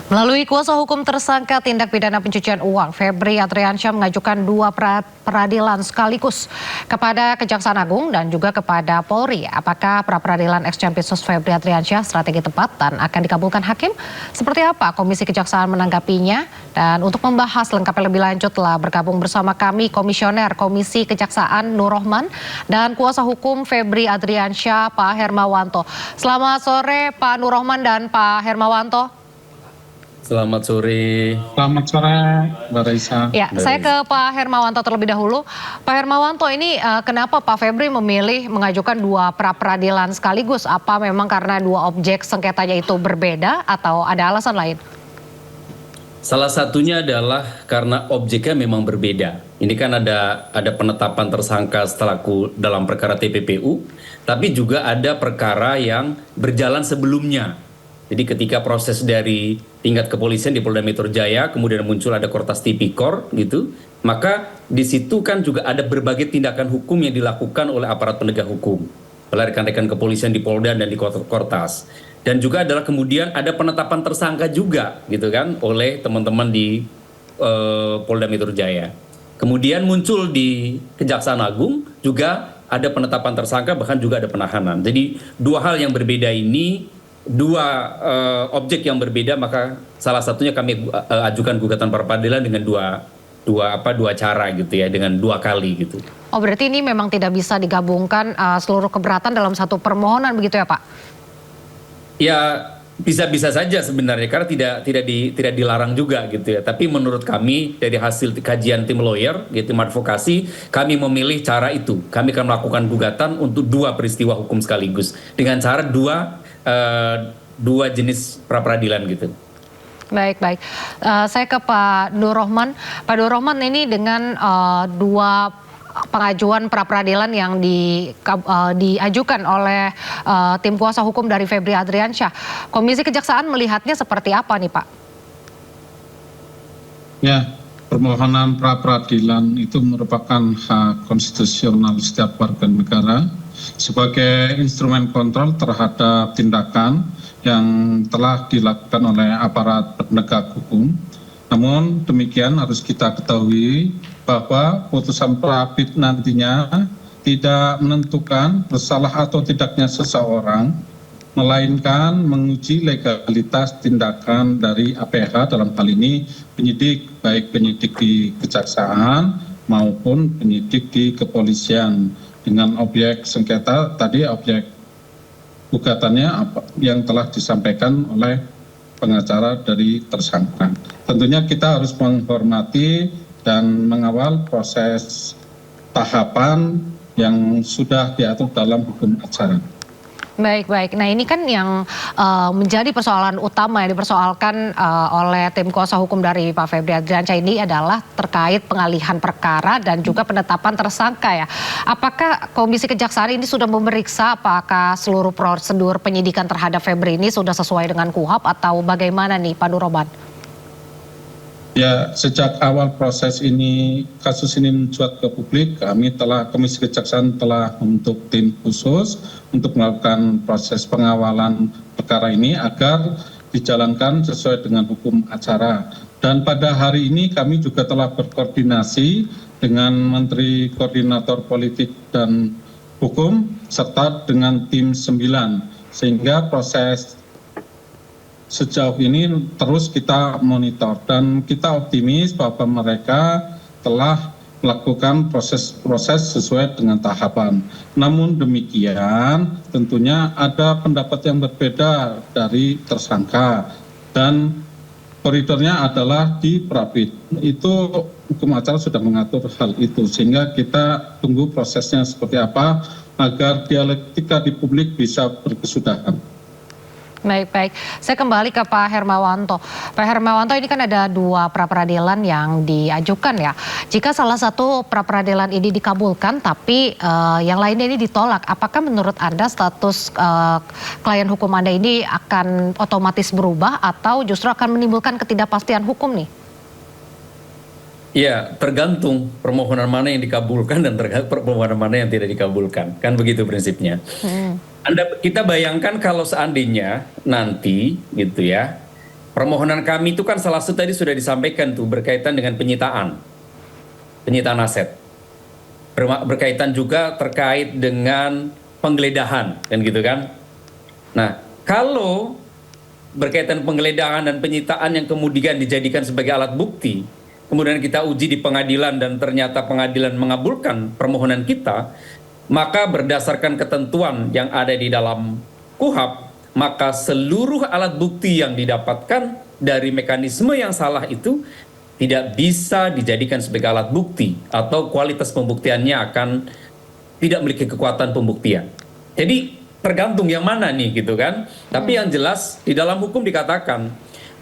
Melalui kuasa hukum tersangka tindak pidana pencucian uang, Febri Adriansyah mengajukan dua peradilan sekaligus kepada Kejaksaan Agung dan juga kepada Polri. Apakah pra-peradilan ex-Jampitsus Febri Adriansyah strategi tepat dan akan dikabulkan hakim? Seperti apa Komisi Kejaksaan menanggapinya? Dan untuk membahas lengkapnya lebih lanjut telah bergabung bersama kami Komisioner Komisi Kejaksaan Nur Rohman dan kuasa hukum Febri Adriansyah Pak Hermawanto. Selamat sore Pak Nur Rohman dan Pak Hermawanto. Selamat sore. Selamat sore, Mbak Raisa. Ya, saya ke Pak Hermawanto terlebih dahulu. Pak Hermawanto, ini kenapa Pak Febri memilih mengajukan dua pra-peradilan sekaligus? Apa memang karena dua objek sengketanya itu berbeda atau ada alasan lain? Salah satunya adalah karena objeknya memang berbeda. Ini kan ada penetapan tersangka dalam perkara TPPU, tapi juga ada perkara yang berjalan sebelumnya. Jadi ketika proses dari tingkat kepolisian di Polda Metro Jaya, kemudian muncul ada Kortas Tipikor gitu, maka di situ kan juga ada berbagai tindakan hukum yang dilakukan oleh aparat penegak hukum, oleh rekan-rekan kepolisian di Polda dan di Kortas. Dan juga adalah kemudian ada penetapan tersangka juga gitu kan oleh teman-teman di Polda Metro Jaya. Kemudian muncul di Kejaksaan Agung juga ada penetapan tersangka, bahkan juga ada penahanan. Jadi dua hal yang berbeda ini, dua objek yang berbeda, maka salah satunya kami ajukan gugatan pra peradilan dengan dua cara gitu ya, dengan dua kali gitu. Oh, berarti ini memang tidak bisa digabungkan seluruh keberatan dalam satu permohonan begitu ya Pak? Ya bisa-bisa saja sebenarnya karena tidak dilarang juga gitu ya. Tapi menurut kami dari hasil kajian tim lawyer, gitu, tim advokasi, kami memilih cara itu. Kami akan melakukan gugatan untuk dua peristiwa hukum sekaligus dengan cara dua jenis pra-peradilan gitu. Baik. Saya ke Pak Nur Rohman. Pak Nur Rohman, ini dengan dua pengajuan pra-peradilan yang diajukan oleh tim kuasa hukum dari Febri Adriansyah, Komisi Kejaksaan melihatnya seperti apa nih Pak? Ya, permohonan pra-peradilan itu merupakan hak konstitusional setiap warga negara sebagai instrumen kontrol terhadap tindakan yang telah dilakukan oleh aparat penegak hukum. Namun demikian harus kita ketahui bahwa putusan pra-peradilan nantinya tidak menentukan bersalah atau tidaknya seseorang, melainkan menguji legalitas tindakan dari APH, dalam hal ini penyidik, baik penyidik di kejaksaan maupun penyidik di kepolisian. Dengan objek sengketa tadi, objek gugatannya yang telah disampaikan oleh pengacara dari tersangka. Tentunya kita harus menghormati dan mengawal proses tahapan yang sudah diatur dalam hukum acara. Baik. Nah, ini kan yang menjadi persoalan utama yang dipersoalkan oleh tim kuasa hukum dari Pak Febri Adriansyah ini adalah terkait pengalihan perkara dan juga penetapan tersangka ya. Apakah Komisi Kejaksaan ini sudah memeriksa apakah seluruh prosedur penyidikan terhadap Febri ini sudah sesuai dengan KUHAP atau bagaimana nih Pak Nur Rohman? Ya, sejak awal kasus ini mencuat ke publik, Komisi Kejaksaan telah membentuk tim khusus untuk melakukan proses pengawalan perkara ini agar dijalankan sesuai dengan hukum acara. Dan pada hari ini kami juga telah berkoordinasi dengan Menteri Koordinator Politik dan Hukum serta dengan tim 9, sehingga proses sejauh ini terus kita monitor dan kita optimis bahwa mereka telah melakukan proses sesuai dengan tahapan. Namun demikian tentunya ada pendapat yang berbeda dari tersangka dan koridornya adalah di Prapit. Itu hukum acara sudah mengatur hal itu, sehingga kita tunggu prosesnya seperti apa agar dialektika di publik bisa berkesudahan. Baik. Saya kembali ke Pak Hermawanto. Pak Hermawanto, ini kan ada dua pra-peradilan yang diajukan ya. Jika salah satu pra-peradilan ini dikabulkan tapi yang lainnya ini ditolak, apakah menurut Anda status klien hukum Anda ini akan otomatis berubah atau justru akan menimbulkan ketidakpastian hukum nih? Ya, tergantung permohonan mana yang dikabulkan dan tergantung permohonan mana yang tidak dikabulkan. Kan begitu prinsipnya. Kita bayangkan kalau seandainya nanti gitu ya, Permohonan kami itu kan salah satu tadi sudah disampaikan tuh berkaitan dengan penyitaan aset. Berkaitan juga terkait dengan penggeledahan, kan gitu kan. Nah, kalau berkaitan penggeledahan dan penyitaan yang kemudian dijadikan sebagai alat bukti, kemudian kita uji di pengadilan dan ternyata pengadilan mengabulkan permohonan kita, maka berdasarkan ketentuan yang ada di dalam KUHP, maka seluruh alat bukti yang didapatkan dari mekanisme yang salah itu tidak bisa dijadikan sebagai alat bukti atau kualitas pembuktiannya akan tidak memiliki kekuatan pembuktian. Jadi tergantung yang mana nih gitu kan. Tapi yang jelas di dalam hukum dikatakan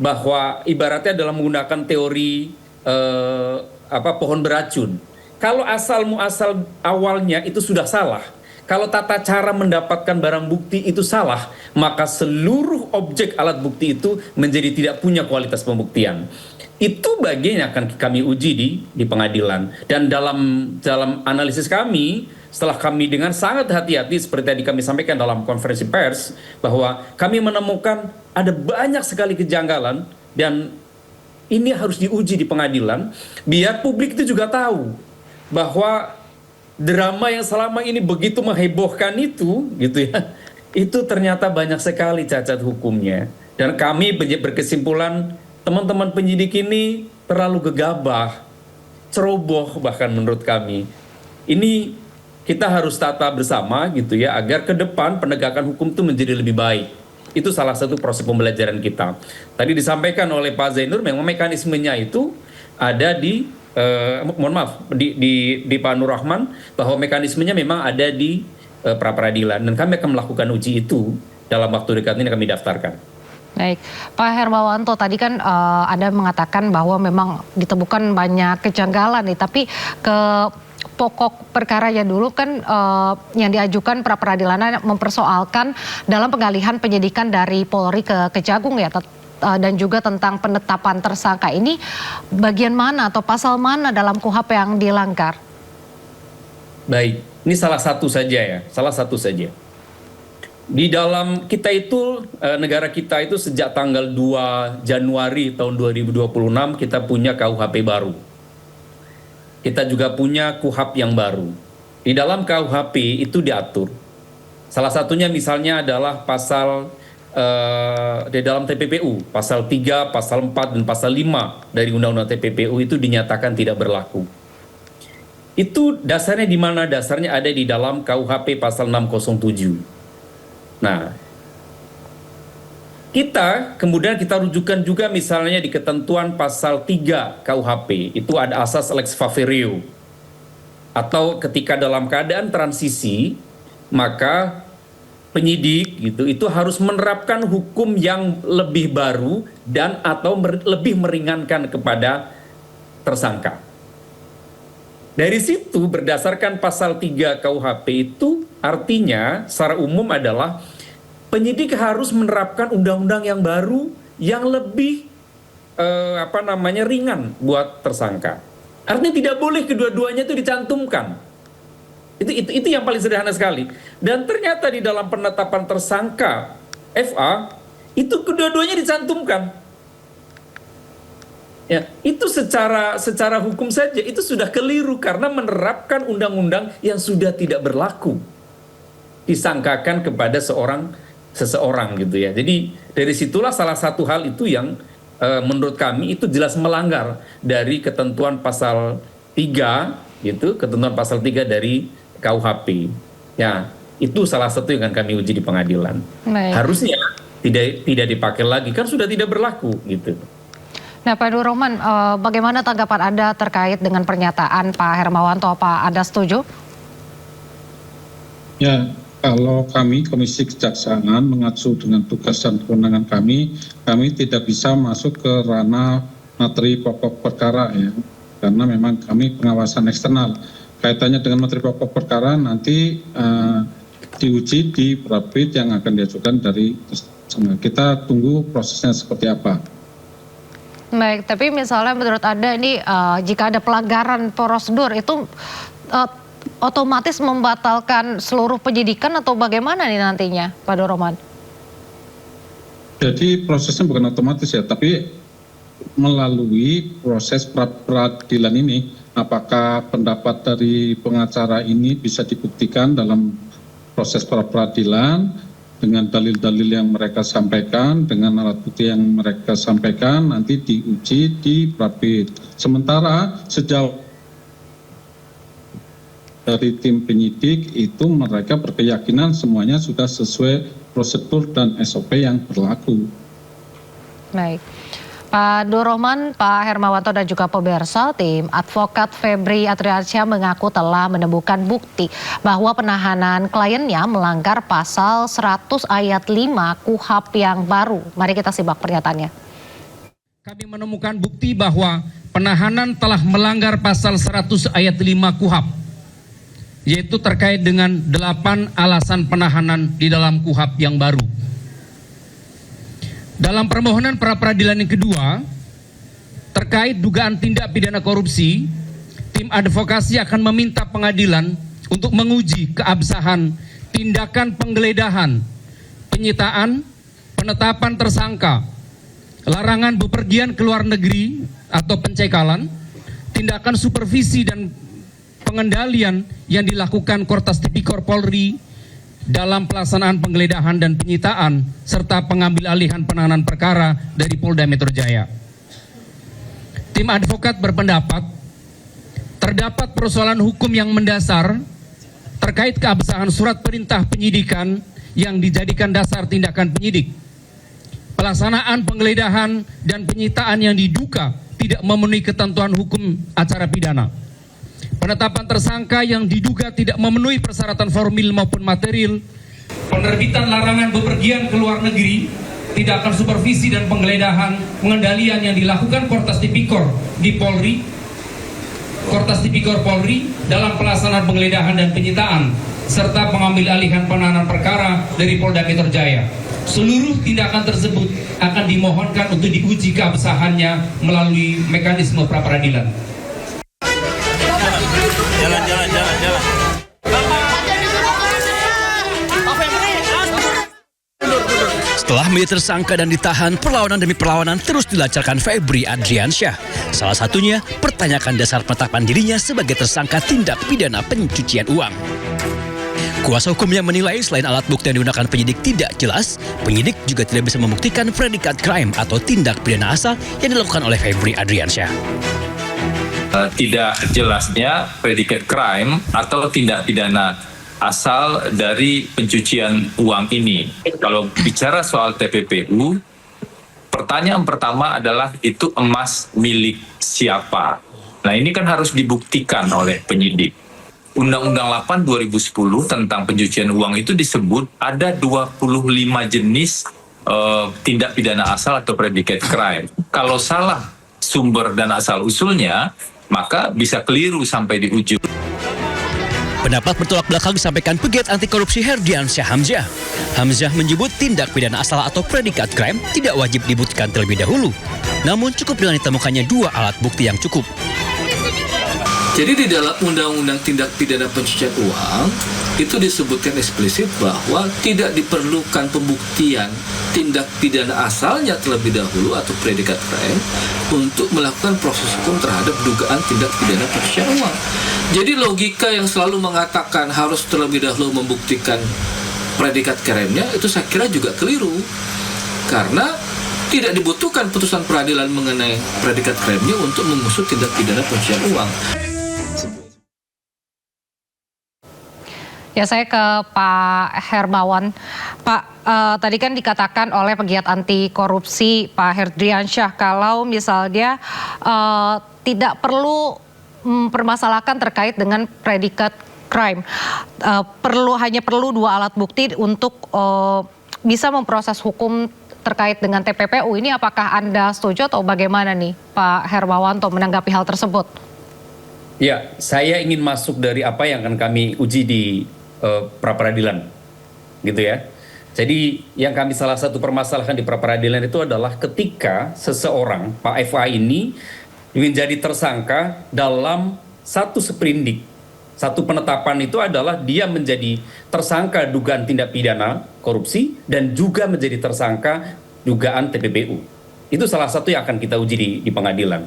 bahwa ibaratnya dalam menggunakan teori pohon beracun. Kalau asal muasal awalnya itu sudah salah, kalau tata cara mendapatkan barang bukti itu salah, maka seluruh objek alat bukti itu menjadi tidak punya kualitas pembuktian. Itu bagian yang akan kami uji di pengadilan. Dan dalam analisis kami, setelah kami dengan sangat hati-hati seperti tadi kami sampaikan dalam konferensi pers, bahwa kami menemukan ada banyak sekali kejanggalan dan ini harus diuji di pengadilan, biar publik itu juga tahu bahwa drama yang selama ini begitu menghebohkan itu, gitu ya, itu ternyata banyak sekali cacat hukumnya. Dan kami berkesimpulan teman-teman penyidik ini terlalu gegabah, ceroboh bahkan menurut kami. Ini kita harus tata bersama gitu ya, agar ke depan penegakan hukum itu menjadi lebih baik. Itu salah satu proses pembelajaran kita. Tadi disampaikan oleh Pak Zainur, memang mekanismenya itu ada di di Pak Nur Rahman, bahwa mekanismenya memang ada di pra peradilan, dan kami akan melakukan uji itu dalam waktu dekat ini kami daftarkan. Baik, Pak Hermawanto, tadi kan Anda mengatakan bahwa memang ditemukan banyak kejanggalan nih, tapi ke pokok perkaranya dulu kan yang diajukan pra peradilan mempersoalkan dalam pengalihan penyidikan dari Polri ke Kejagung ya, dan juga tentang penetapan tersangka. Ini bagian mana atau pasal mana dalam KUHP yang dilanggar? Baik, ini salah satu saja ya, salah satu saja. Di dalam kita itu, negara kita itu sejak tanggal 2 Januari tahun 2026 kita punya KUHP baru. Kita juga punya KUHP yang baru. Di dalam KUHP itu diatur. Salah satunya misalnya adalah pasal di dalam TPPU, pasal 3, pasal 4, dan pasal 5 dari Undang-Undang TPPU itu dinyatakan tidak berlaku. Itu dasarnya di mana? Dasarnya ada di dalam KUHP pasal 607. Nah, kemudian kita rujukan juga misalnya di ketentuan pasal 3 KUHP, itu ada asas lex faverio. Atau ketika dalam keadaan transisi, maka penyidik gitu itu harus menerapkan hukum yang lebih baru dan atau lebih meringankan kepada tersangka. Dari situ berdasarkan pasal 3 KUHP itu artinya secara umum adalah penyidik harus menerapkan undang-undang yang baru yang lebih ringan buat tersangka. Artinya tidak boleh kedua-duanya itu dicantumkan. Itu yang paling sederhana sekali. Dan ternyata di dalam penetapan tersangka FA itu kedua-duanya dicantumkan. Ya, itu secara hukum saja itu sudah keliru karena menerapkan undang-undang yang sudah tidak berlaku. Disangkakan kepada seseorang gitu ya. Jadi dari situlah salah satu hal itu yang menurut kami itu jelas melanggar dari ketentuan pasal 3 gitu, ketentuan pasal 3 dari KUHP. Ya, itu salah satu yang akan kami uji di pengadilan. Baik. Harusnya tidak dipakai lagi, kan sudah tidak berlaku gitu. Nah, Pak Nur Rahman, bagaimana tanggapan Anda terkait dengan pernyataan Pak Hermawanto? Apa Anda setuju? Ya, kalau kami Komisi Kejaksaan mengacu dengan tugas dan kewenangan kami tidak bisa masuk ke ranah materi pokok perkara ya, karena memang kami pengawasan eksternal. Kaitannya dengan materi pokok perkara nanti diuji di pra-pid yang akan diajukan dari kita tunggu prosesnya seperti apa. Baik, tapi misalnya menurut Anda ini jika ada pelanggaran prosedur itu otomatis membatalkan seluruh penyidikan atau bagaimana nih nantinya, Pak Nur Rahman? Jadi prosesnya bukan otomatis ya, tapi melalui proses pra-peradilan ini, apakah pendapat dari pengacara ini bisa dibuktikan dalam proses pra-peradilan dengan dalil-dalil yang mereka sampaikan, dengan alat bukti yang mereka sampaikan, nanti diuji di pra-pid. Sementara sejauh dari tim penyidik itu mereka berkeyakinan semuanya sudah sesuai prosedur dan SOP yang berlaku. Baik. Pak Durrahman, Pak Hermawanto dan juga pemirsa, tim advokat Febri Adriansyah mengaku telah menemukan bukti bahwa penahanan kliennya melanggar pasal 100 ayat 5 KUHP yang baru. Mari kita simak pernyataannya. Kami menemukan bukti bahwa penahanan telah melanggar pasal 100 ayat 5 KUHP, yaitu terkait dengan 8 alasan penahanan di dalam KUHP yang baru. Dalam permohonan pra-peradilan yang kedua, terkait dugaan tindak pidana korupsi, tim advokasi akan meminta pengadilan untuk menguji keabsahan tindakan penggeledahan, penyitaan, penetapan tersangka, larangan bepergian ke luar negeri atau pencekalan, tindakan supervisi dan pengendalian yang dilakukan Kortas Tipikor Polri dalam pelaksanaan penggeledahan dan penyitaan serta pengambil alihan penanganan perkara dari Polda Metro Jaya. Tim advokat berpendapat terdapat persoalan hukum yang mendasar terkait keabsahan surat perintah penyidikan yang dijadikan dasar tindakan penyidik. Pelaksanaan penggeledahan dan penyitaan yang diduga tidak memenuhi ketentuan hukum acara pidana. Penetapan tersangka yang diduga tidak memenuhi persyaratan formil maupun material, penerbitan larangan bepergian ke luar negeri, tindakan supervisi dan penggeledahan, pengendalian yang dilakukan Kortas Tipikor di Polri, Kortas Tipikor Polri dalam pelaksanaan penggeledahan dan penyitaan, serta pengambil alihan penanganan perkara dari Polda Metro Jaya. Seluruh tindakan tersebut akan dimohonkan untuk diuji keabsahannya melalui mekanisme pra-peradilan. Jalan. Setelah menjadi tersangka dan ditahan, perlawanan demi perlawanan terus dilancarkan Febri Adriansyah. Salah satunya, pertanyakan dasar penetapan dirinya sebagai tersangka tindak pidana pencucian uang. Kuasa hukumnya menilai selain alat bukti yang digunakan penyidik tidak jelas, penyidik juga tidak bisa membuktikan predikat crime atau tindak pidana asal yang dilakukan oleh Febri Adriansyah. Tidak jelasnya predikat crime atau tindak pidana asal dari pencucian uang ini. Kalau bicara soal TPPU, pertanyaan pertama adalah itu emas milik siapa? Nah, ini kan harus dibuktikan oleh penyidik. Undang-Undang 8 2010 tentang pencucian uang itu disebut ada 25 jenis tindak pidana asal atau predikat crime. Kalau salah sumber dan asal usulnya, maka bisa keliru sampai di ujung. Pendapat bertolak belakang disampaikan pegiat anti korupsi Herdiansyah Hamzah. Hamzah menyebut tindak pidana asal atau predikat crime tidak wajib dibuktikan terlebih dahulu. Namun cukup dengan ditemukannya 2 alat bukti yang cukup. Jadi di dalam Undang-Undang Tindak Pidana Pencucian Uang itu disebutkan eksplisit bahwa tidak diperlukan pembuktian tindak pidana asalnya terlebih dahulu atau predikat crime untuk melakukan proses hukum terhadap dugaan tindak pidana pencucian uang. Jadi logika yang selalu mengatakan harus terlebih dahulu membuktikan predikat crime-nya itu saya kira juga keliru. Karena tidak dibutuhkan putusan peradilan mengenai predikat crime-nya untuk mengusut tindak pidana pencucian uang. Ya, saya ke Pak Hermawan. Pak, tadi kan dikatakan oleh pegiat anti korupsi Pak Herdiansyah kalau misalnya tidak perlu mempermasalahkan terkait dengan predikat crime. Hanya perlu 2 alat bukti untuk bisa memproses hukum terkait dengan TPPU. Ini apakah Anda setuju atau bagaimana nih Pak Hermawanto menanggapi hal tersebut? Ya, saya ingin masuk dari apa yang akan kami uji di pra-peradilan, gitu ya. Jadi yang kami salah satu permasalahan di pra-peradilan itu adalah ketika seseorang, Pak FA ini menjadi tersangka dalam satu sprindik. Satu penetapan itu adalah dia menjadi tersangka dugaan tindak pidana korupsi dan juga menjadi tersangka dugaan TPPU. Itu salah satu yang akan kita uji di pengadilan.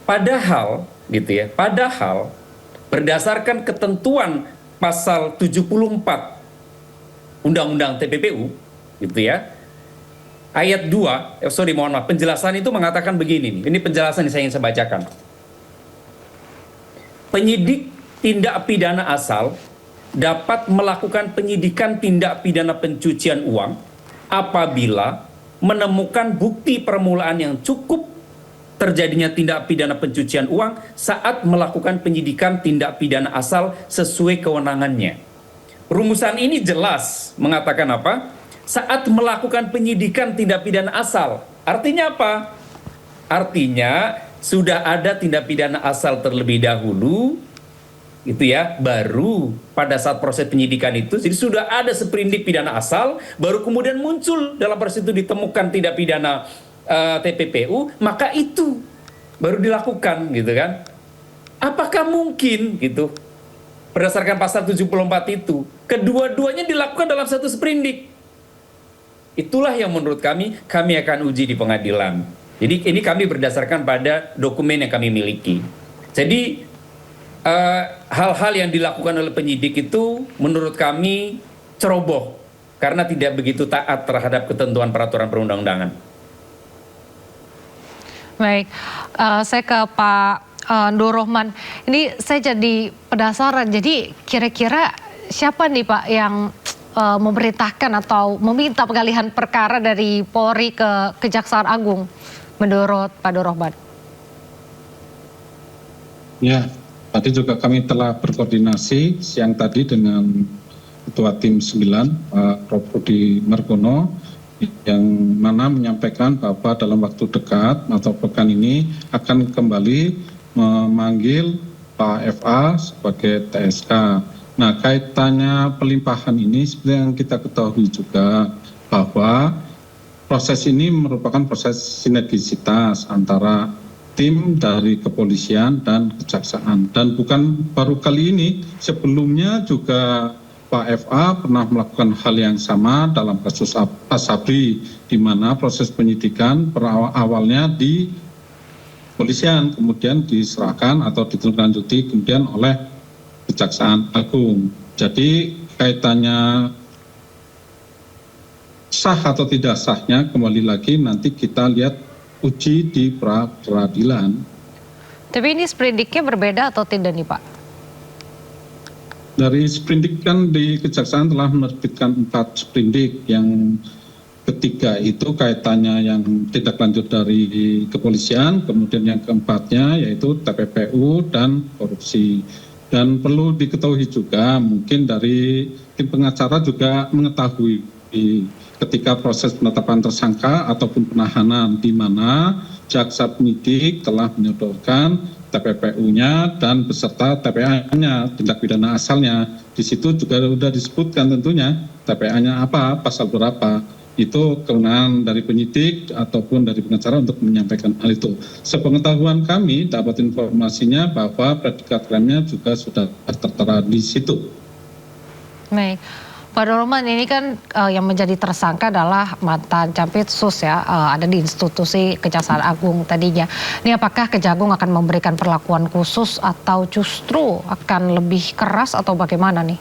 Padahal gitu ya, padahal berdasarkan ketentuan pasal 74 Undang-Undang TPPU gitu ya. Ayat 2, mohon maaf, penjelasan itu mengatakan begini nih. Ini penjelasan yang saya ingin saya bacakan. Penyidik tindak pidana asal dapat melakukan penyidikan tindak pidana pencucian uang apabila menemukan bukti permulaan yang cukup terjadinya tindak pidana pencucian uang saat melakukan penyidikan tindak pidana asal sesuai kewenangannya. Rumusan ini jelas mengatakan apa? Saat melakukan penyidikan tindak pidana asal. Artinya apa? Artinya sudah ada tindak pidana asal terlebih dahulu, gitu ya, baru pada saat proses penyidikan itu, jadi sudah ada seperindik pidana asal, baru kemudian muncul dalam proses itu ditemukan tindak pidana TPPU, maka itu baru dilakukan, gitu kan? Apakah mungkin, gitu, berdasarkan pasal 74 itu, kedua-duanya dilakukan dalam satu seperindik? Itulah yang menurut kami akan uji di pengadilan. Jadi ini kami berdasarkan pada dokumen yang kami miliki. Jadi hal-hal yang dilakukan oleh penyidik itu menurut kami ceroboh karena tidak begitu taat terhadap ketentuan peraturan perundang-undangan. Baik, saya ke Pak Nur Rohman. Ini saya jadi penasaran. Jadi kira-kira siapa nih Pak yang memerintahkan atau meminta pengalihan perkara dari Polri ke Kejaksaan Agung menurut Pak Nur Rohman? Ya, tadi juga kami telah berkoordinasi siang tadi dengan Ketua Tim 9, Pak Prof. Budi Margono, yang mana menyampaikan bahwa dalam waktu dekat atau pekan ini akan kembali memanggil Pak FA sebagai TSK. Nah, kaitannya pelimpahan ini seperti yang kita ketahui juga bahwa proses ini merupakan proses sinergisitas antara tim dari kepolisian dan kejaksaan. Dan bukan baru kali ini, sebelumnya juga Pak FA pernah melakukan hal yang sama dalam kasus Asabri, di mana proses penyidikan awalnya di kepolisian, kemudian diserahkan atau ditindaklanjuti kemudian oleh Kejaksaan Agung. Jadi kaitannya sah atau tidak sahnya kembali lagi nanti kita lihat uji di peradilan. Tapi ini sprindiknya berbeda atau tidak nih Pak? Dari sprindik kan di Kejaksaan telah menerbitkan 4 sprindik. Yang ketiga itu kaitannya yang tindak lanjut dari kepolisian, kemudian yang keempatnya yaitu TPPU dan korupsi. Dan perlu diketahui juga, mungkin dari tim pengacara juga mengetahui ketika proses penetapan tersangka ataupun penahanan, di mana jaksa penyidik telah menyodorkan TPPU-nya dan beserta TPA-nya, tindak pidana asalnya. Di situ juga sudah disebutkan tentunya TPA-nya apa, pasal berapa. Itu kewenangan dari penyidik ataupun dari pengacara untuk menyampaikan hal itu. Sepengetahuan kami dapat informasinya bahwa predikat remnya juga sudah tertera di situ. Baik, Pak Rohman, ini kan yang menjadi tersangka adalah mantan Jampitsus ya, ada di institusi Kejaksaan Agung tadinya. Ini apakah Kejagung akan memberikan perlakuan khusus atau justru akan lebih keras atau bagaimana nih?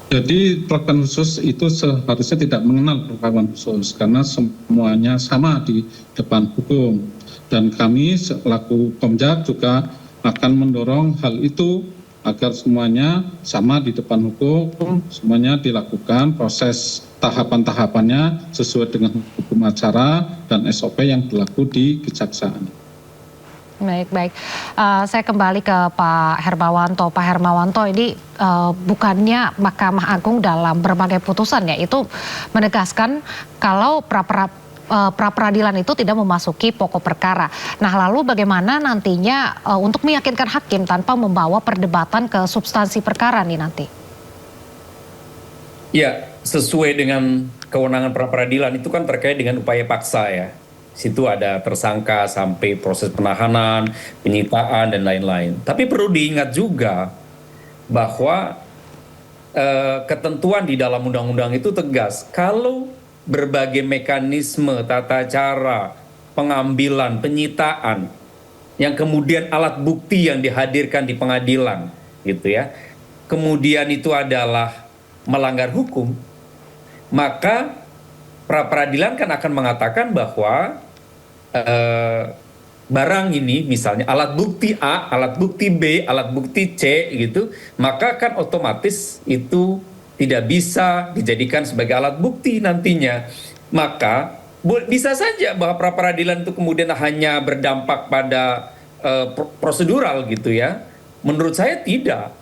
Jadi perlakuan khusus itu seharusnya tidak mengenal perlakuan khusus karena semuanya sama di depan hukum. Dan kami selaku Komjak juga akan mendorong hal itu agar semuanya sama di depan hukum, semuanya dilakukan proses tahapan-tahapannya sesuai dengan hukum acara dan SOP yang berlaku di Kejaksaan. Baik. Saya kembali ke Pak Hermawanto. Pak Hermawanto, ini bukannya Mahkamah Agung dalam berbagai putusan ya itu menegaskan kalau pra-peradilan itu tidak memasuki pokok perkara. Nah, lalu bagaimana nantinya untuk meyakinkan hakim tanpa membawa perdebatan ke substansi perkara nih nanti? Ya, sesuai dengan kewenangan pra-peradilan itu kan terkait dengan upaya paksa ya. Situ ada tersangka sampai proses penahanan, penyitaan, dan lain-lain. Tapi perlu diingat juga bahwa ketentuan di dalam undang-undang itu tegas. Kalau berbagai mekanisme, tata cara, pengambilan, penyitaan, yang kemudian alat bukti yang dihadirkan di pengadilan, gitu ya. Kemudian itu adalah melanggar hukum, maka pra-peradilan kan akan mengatakan bahwa barang ini misalnya alat bukti A, alat bukti B, alat bukti C gitu, maka kan otomatis itu tidak bisa dijadikan sebagai alat bukti nantinya. Maka bisa saja bahwa pra-peradilan itu kemudian hanya berdampak pada prosedural gitu ya. Menurut saya tidak.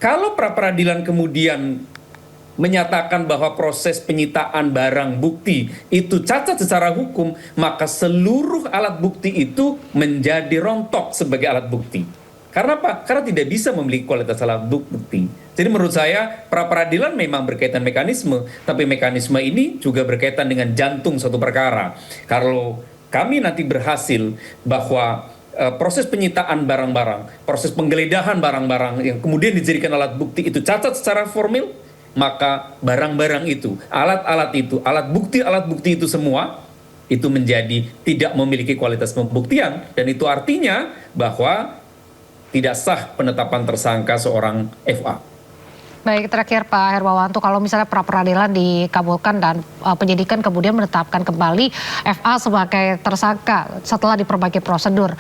Kalau pra-peradilan kemudian menyatakan bahwa proses penyitaan barang bukti itu cacat secara hukum, maka seluruh alat bukti itu menjadi rontok sebagai alat bukti. Karena apa? Karena tidak bisa memiliki kualitas alat bukti. Jadi menurut saya pra-peradilan memang berkaitan mekanisme, tapi mekanisme ini juga berkaitan dengan jantung suatu perkara. Kalau kami nanti berhasil bahwa proses penyitaan barang-barang, proses penggeledahan barang-barang yang kemudian dijadikan alat bukti itu cacat secara formil, maka barang-barang itu, alat-alat itu, alat bukti itu semua itu menjadi tidak memiliki kualitas pembuktian, dan itu artinya bahwa tidak sah penetapan tersangka seorang FA. Baik, terakhir Pak Hermawanto, kalau misalnya pra-peradilan dikabulkan dan penyidikan kemudian menetapkan kembali FA sebagai tersangka setelah diperbaiki prosedur.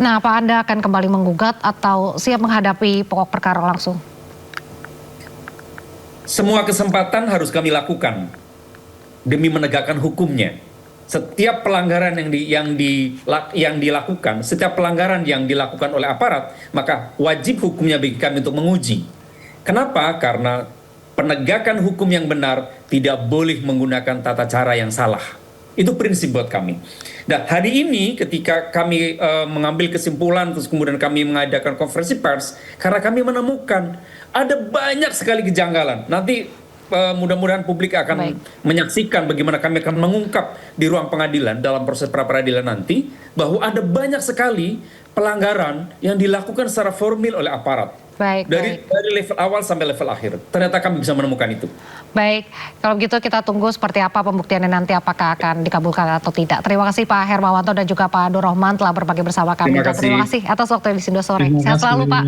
Nah, apa Anda akan kembali menggugat atau siap menghadapi pokok perkara langsung? Semua kesempatan harus kami lakukan demi menegakkan hukumnya. Setiap pelanggaran yang dilakukan, setiap pelanggaran yang dilakukan oleh aparat, maka wajib hukumnya bagi kami untuk menguji. Kenapa? Karena penegakan hukum yang benar tidak boleh menggunakan tata cara yang salah. Itu prinsip buat kami. Nah, hari ini ketika kami mengambil kesimpulan, terus kemudian kami mengadakan konferensi pers, karena kami menemukan ada banyak sekali kejanggalan. Nanti mudah-mudahan publik akan menyaksikan bagaimana kami akan mengungkap di ruang pengadilan dalam proses pra-peradilan nanti, bahwa ada banyak sekali pelanggaran yang dilakukan secara formil oleh aparat. Dari level awal sampai level akhir. Ternyata kami bisa menemukan itu. Baik, kalau begitu kita tunggu seperti apa pembuktiannya nanti, apakah akan dikabulkan atau tidak. Terima kasih Pak Hermawanto dan juga Pak Nur Rohman telah berbagi bersama kami. Terima kasih atas waktu di Sindo Sore. Sehat selalu Pak.